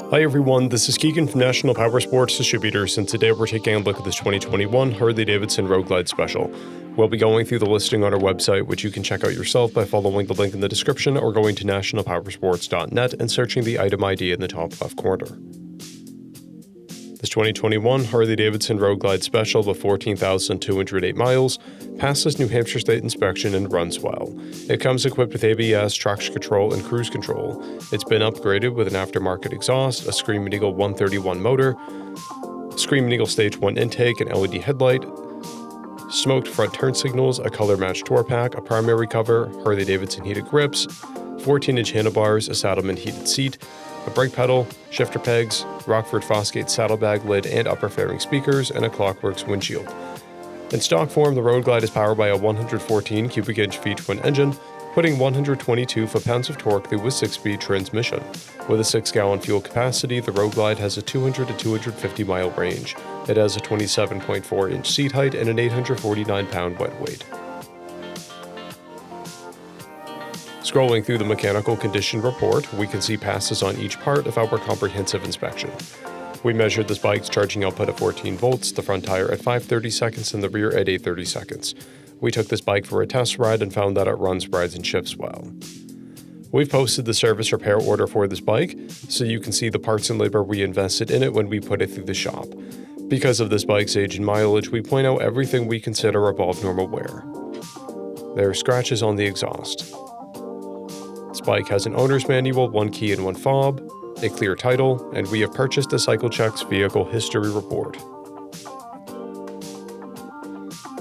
Hi everyone, this is Keegan from National Powersports Distributors, and today we're taking a look at this 2021 Harley Davidson Road Glide Special. We'll be going through the listing on our website, which you can check out yourself by following the link in the description or going to nationalpowersports.net and searching the item ID in the top left corner. This 2021 Harley Davidson Road Glide Special with 14,208 miles passes New Hampshire State inspection and runs well. It comes equipped with ABS, traction control, and cruise control. It's been upgraded with an aftermarket exhaust, a Screaming Eagle 131 motor, Screaming Eagle Stage 1 intake, an LED headlight, smoked front turn signals, a color-matched tour pack, a primary cover, Harley Davidson heated grips, 14-inch handlebars, a Saddlemen heated seat, a brake pedal, shifter pegs, Rockford Fosgate saddlebag lid and upper fairing speakers, and a Clockworks windshield. In stock form, the Road Glide is powered by a 114 cubic inch V-twin engine, putting 122 foot-pounds of torque through a 6-speed transmission. With a 6-gallon fuel capacity, the Road Glide has a 200 to 250 mile range. It has a 27.4 inch seat height and an 849 pound wet weight. Scrolling through the mechanical condition report, we can see passes on each part of our comprehensive inspection. We measured this bike's charging output at 14 volts, the front tire at 5/30 seconds, and the rear at 8/30 seconds. We took this bike for a test ride and found that it runs, rides, and shifts well. We've posted the service repair order for this bike, so you can see the parts and labor we invested in it when we put it through the shop. Because of this bike's age and mileage, we point out everything we consider above normal wear. There are scratches on the exhaust. This bike has an owner's manual, 1 key and 1 fob, a clear title, and we have purchased a CycleCheck's vehicle history report.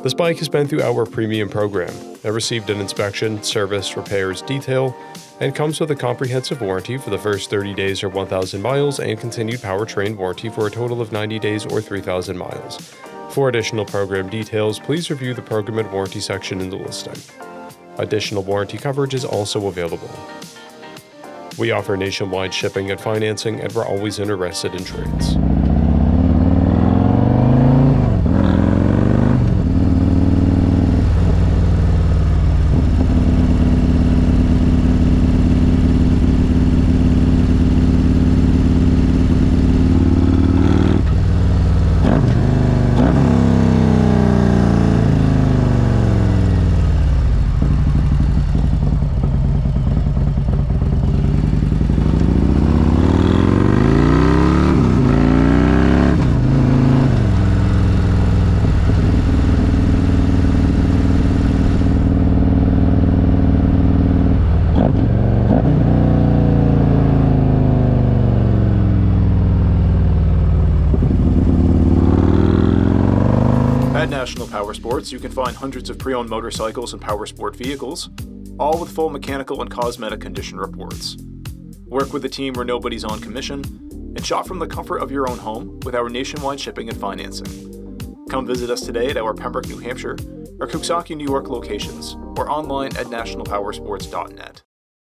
This bike has been through our premium program. It received an inspection, service, repairs, detail, and comes with a comprehensive warranty for the first 30 days or 1,000 miles and continued powertrain warranty for a total of 90 days or 3,000 miles. For additional program details, please review the program and warranty section in the listing. Additional warranty coverage is also available. We offer nationwide shipping and financing, and we're always interested in trades. At National Powersports, you can find hundreds of pre-owned motorcycles and powersport vehicles, all with full mechanical and cosmetic condition reports. Work with a team where nobody's on commission, and shop from the comfort of your own home with our nationwide shipping and financing. Come visit us today at our Pembroke, New Hampshire, or Coxsackie, New York locations, or online at nationalpowersports.net.